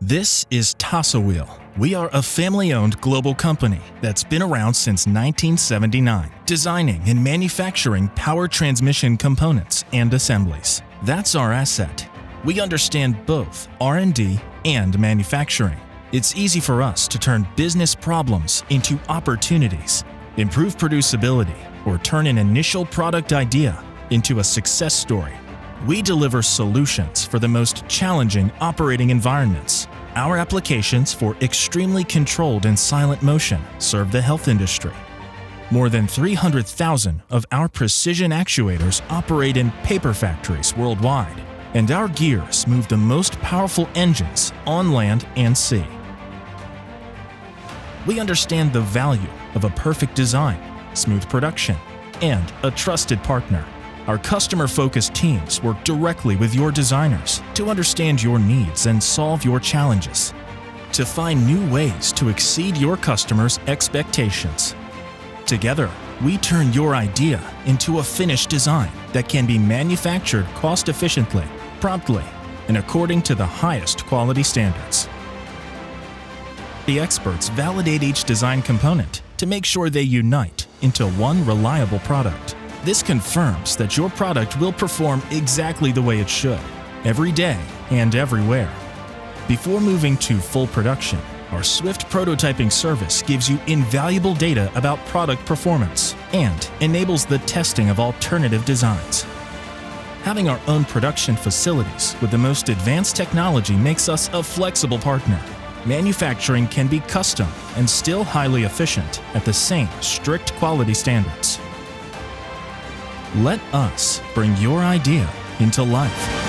This is Tasowheel. We are a family-owned global company that's been around since 1979, designing and manufacturing power transmission components and assemblies. That's our asset. We understand both R&D and manufacturing. It's easy for us to turn business problems into opportunities, improve producibility, or turn an initial product idea into a success story. We deliver solutions for the most challenging operating environments. Our applications for extremely controlled and silent motion serve the health industry. More than 300,000 of our precision actuators operate in paper factories worldwide, and our gears move the most powerful engines on land and sea. We understand the value of a perfect design, smooth production, and a trusted partner. Our customer-focused teams work directly with your designers to understand your needs and solve your challenges, to find new ways to exceed your customers' expectations. Together, we turn your idea into a finished design that can be manufactured cost-efficiently, promptly, and according to the highest quality standards. The experts validate each design component to make sure they unite into one reliable product. This confirms that your product will perform exactly the way it should, every day and everywhere. Before moving to full production, our swift prototyping service gives you invaluable data about product performance and enables the testing of alternative designs. Having our own production facilities with the most advanced technology makes us a flexible partner. Manufacturing can be custom and still highly efficient at the same strict quality standards. Let us bring your idea into life.